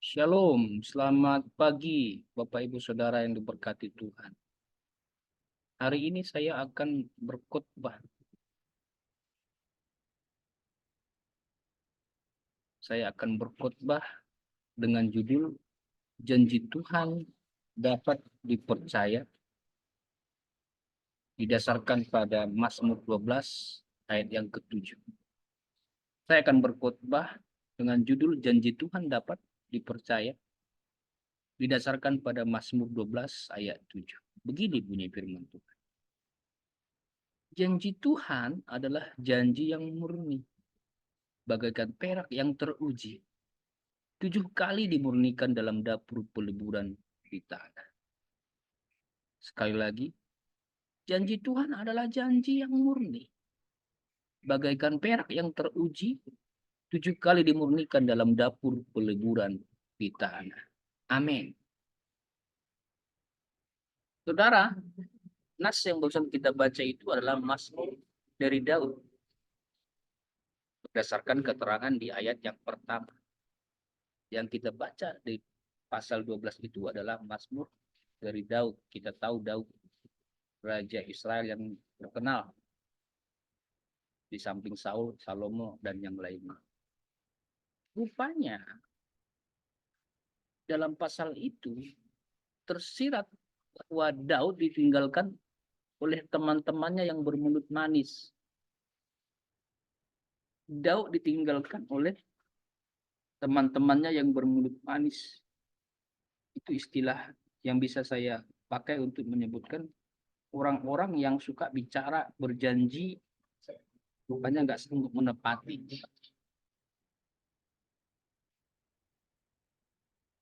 Shalom, selamat pagi Bapak Ibu Saudara yang diberkati Tuhan. Hari ini saya akan berkhotbah. Saya akan berkhotbah dengan judul Janji Tuhan dapat dipercaya, didasarkan pada Mazmur 12 ayat yang ke-7. Saya akan berkhotbah dengan judul Janji Tuhan dapat dipercaya, didasarkan pada Mazmur 12 ayat 7. Begini bunyi firman Tuhan. Janji Tuhan adalah janji yang murni, bagaikan perak yang teruji, 7 kali dimurnikan dalam dapur peleburan di tanah. Sekali lagi, janji Tuhan adalah janji yang murni, bagaikan perak yang teruji, 7 kali dimurnikan dalam dapur peleburan di tanah. Amin. Saudara, nas yang barusan kita baca itu adalah Mazmur dari Daud, berdasarkan keterangan di ayat yang pertama. Yang kita baca di pasal 12 itu adalah Mazmur dari Daud. Kita tahu Daud raja Israel yang terkenal di samping Saul, Salomo, dan yang lainnya. Rupanya dalam pasal itu tersirat bahwa Daud ditinggalkan oleh teman-temannya yang bermulut manis. Daud ditinggalkan oleh teman-temannya yang bermulut manis. Itu istilah yang bisa saya pakai untuk menyebutkan orang-orang yang suka bicara, berjanji, rupanya nggak sanggup menepati.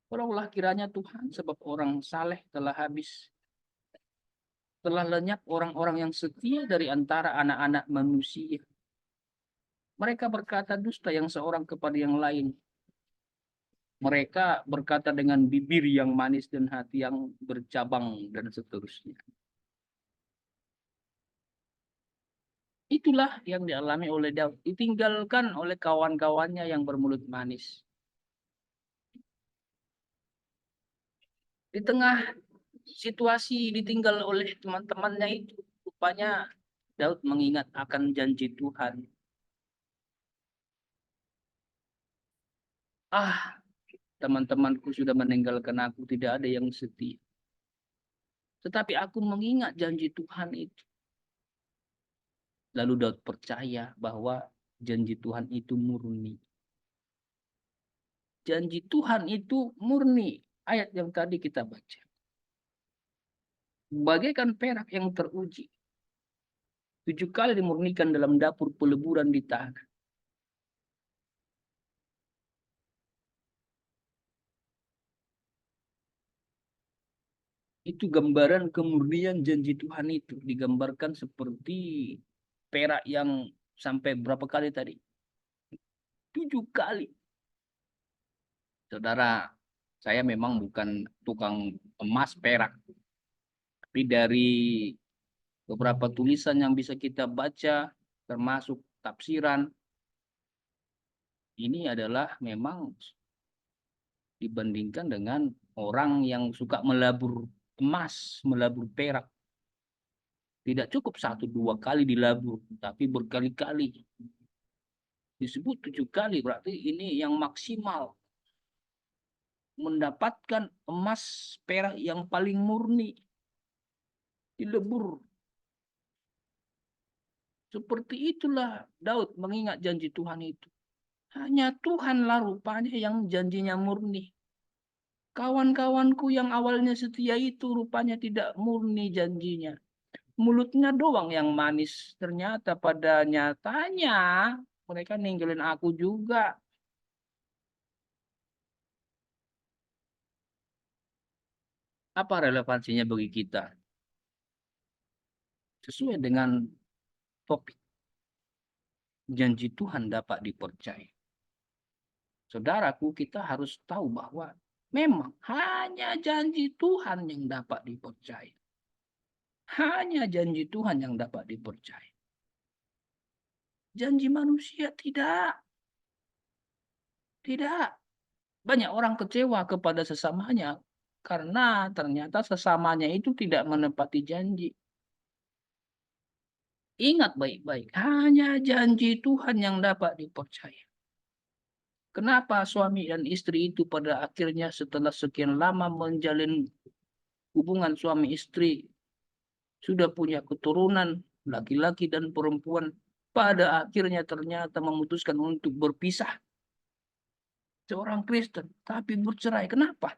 Tolonglah kiranya Tuhan, sebab orang saleh telah habis. Telah lenyap orang-orang yang setia dari antara anak-anak manusia. Mereka berkata dusta yang seorang kepada yang lain. Mereka berkata dengan bibir yang manis dan hati yang bercabang dan seterusnya. Itulah yang dialami oleh Daud. Ditinggalkan oleh kawan-kawannya yang bermulut manis. Di tengah situasi ditinggal oleh teman-temannya itu, rupanya Daud mengingat akan janji Tuhan. Teman-temanku sudah meninggalkan aku, tidak ada yang setia. Tetapi aku mengingat janji Tuhan itu. Lalu Daud percaya bahwa janji Tuhan itu murni. Janji Tuhan itu murni. Ayat yang tadi kita baca. Bagaikan perak yang teruji. 7 kali dimurnikan dalam dapur peleburan di tanah. Itu gambaran kemurnian janji Tuhan itu. Digambarkan seperti perak yang sampai berapa kali tadi? 7 kali. Saudara, saya memang bukan tukang emas perak. Tapi dari beberapa tulisan yang bisa kita baca, termasuk tafsiran, ini adalah memang dibandingkan dengan orang yang suka melabur emas, melabur perak. Tidak cukup 1-2 kali dilabur, tapi berkali-kali. Disebut 7 kali, berarti ini yang maksimal. Mendapatkan emas perak yang paling murni. Dilebur. Seperti itulah Daud mengingat janji Tuhan itu. Hanya Tuhanlah rupanya yang janjinya murni. Kawan-kawanku yang awalnya setia itu rupanya tidak murni janjinya. Mulutnya doang yang manis. Ternyata pada nyatanya mereka ninggalin aku juga. Apa relevansinya bagi kita? Sesuai dengan topik, janji Tuhan dapat dipercaya. Saudaraku, kita harus tahu bahwa memang hanya janji Tuhan yang dapat dipercaya. Hanya janji Tuhan yang dapat dipercaya. Janji manusia tidak. Tidak. Banyak orang kecewa kepada sesamanya karena ternyata sesamanya itu tidak menepati janji. Ingat baik-baik, hanya janji Tuhan yang dapat dipercaya. Kenapa suami dan istri itu pada akhirnya setelah sekian lama menjalin hubungan suami istri, sudah punya keturunan laki-laki dan perempuan, pada akhirnya ternyata memutuskan untuk berpisah. Seorang Kristen, tapi bercerai. Kenapa?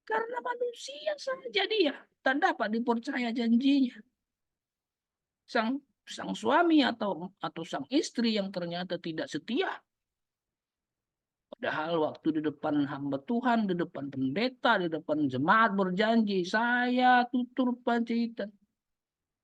Karena manusia saja dia tak dapat dipercaya janjinya. Sang sang suami atau sang istri yang ternyata tidak setia. Padahal waktu di depan hamba Tuhan, di depan pendeta, di depan jemaat berjanji, saya tutur panjaitan,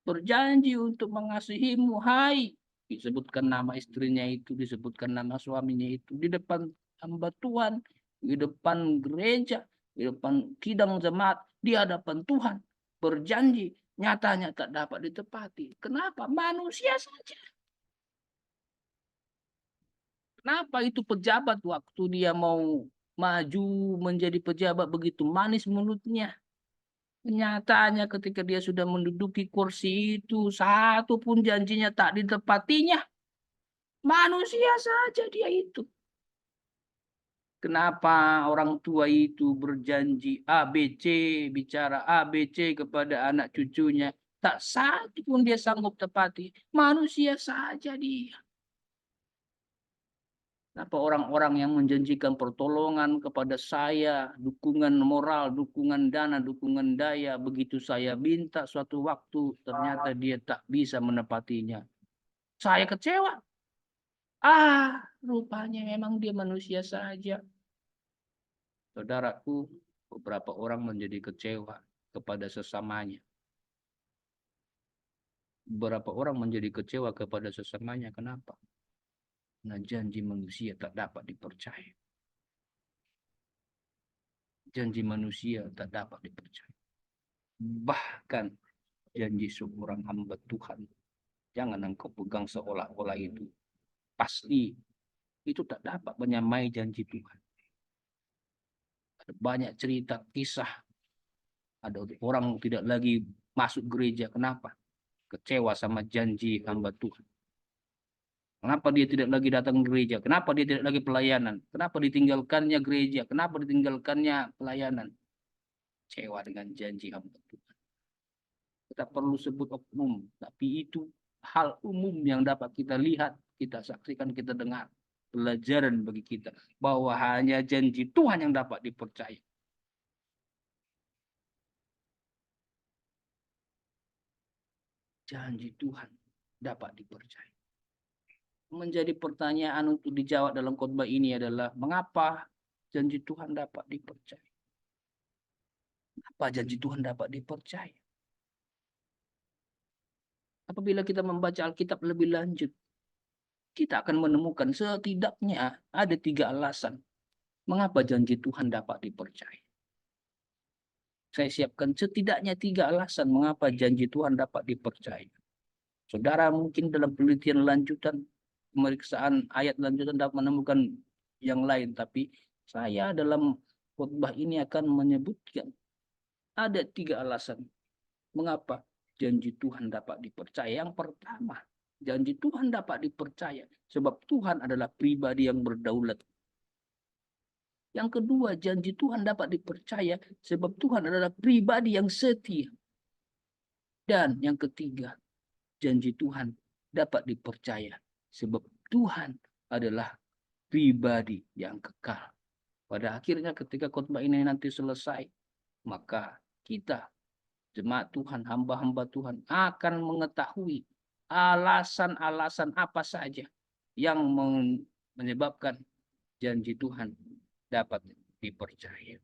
berjanji untuk mengasihimu, hai. Disebutkan nama istrinya itu, disebutkan nama suaminya itu, di depan hamba Tuhan, di depan gereja, di depan kidang jemaat, di hadapan Tuhan. Berjanji, nyatanya tak dapat ditepati. Kenapa? Manusia saja. Kenapa itu pejabat waktu dia mau maju menjadi pejabat begitu manis mulutnya. Nyatanya ketika dia sudah menduduki kursi itu, satu pun janjinya tak ditepatinya. Manusia saja dia itu. Kenapa orang tua itu berjanji ABC, bicara ABC kepada anak cucunya. Tak satu pun dia sanggup tepati. Manusia saja dia. Kenapa orang-orang yang menjanjikan pertolongan kepada saya, dukungan moral, dukungan dana, dukungan daya, begitu saya minta suatu waktu, ternyata dia tak bisa menepatinya. Saya kecewa. Rupanya memang dia manusia saja. Saudaraku, beberapa orang menjadi kecewa kepada sesamanya. Beberapa orang menjadi kecewa kepada sesamanya. Kenapa? Nah, janji manusia tak dapat dipercaya. Janji manusia tak dapat dipercaya. Bahkan janji seorang hamba Tuhan, jangan engkau pegang seolah-olah itu pasti, itu tak dapat menyamai janji Tuhan. Ada banyak cerita kisah, ada orang tidak lagi masuk gereja. Kenapa? Kecewa sama janji hamba Tuhan. Kenapa dia tidak lagi datang gereja? Kenapa dia tidak lagi pelayanan? Kenapa ditinggalkannya gereja? Kenapa ditinggalkannya pelayanan? Kecewa dengan janji hamba Tuhan. Kita perlu sebut oknum, tapi itu hal umum yang dapat kita lihat, kita saksikan, kita dengar. Pelajaran bagi kita bahwa hanya janji Tuhan yang dapat dipercaya. Janji Tuhan dapat dipercaya. Menjadi pertanyaan untuk dijawab dalam khotbah ini adalah mengapa janji Tuhan dapat dipercaya? Apa janji Tuhan dapat dipercaya? Apabila kita membaca Alkitab lebih lanjut, kita akan menemukan setidaknya ada 3 alasan mengapa janji Tuhan dapat dipercaya. Saya siapkan setidaknya 3 alasan mengapa janji Tuhan dapat dipercaya. Saudara mungkin dalam penelitian lanjutan, pemeriksaan ayat lanjutan dapat menemukan yang lain. Tapi saya dalam khotbah ini akan menyebutkan ada 3 alasan mengapa janji Tuhan dapat dipercaya. Yang pertama, janji Tuhan dapat dipercaya sebab Tuhan adalah pribadi yang berdaulat. Yang kedua, janji Tuhan dapat dipercaya sebab Tuhan adalah pribadi yang setia. Dan yang ketiga, janji Tuhan dapat dipercaya sebab Tuhan adalah pribadi yang kekal. Pada akhirnya ketika khotbah ini nanti selesai, maka kita jemaat Tuhan, hamba-hamba Tuhan akan mengetahui alasan-alasan apa saja yang menyebabkan janji Tuhan dapat dipercaya.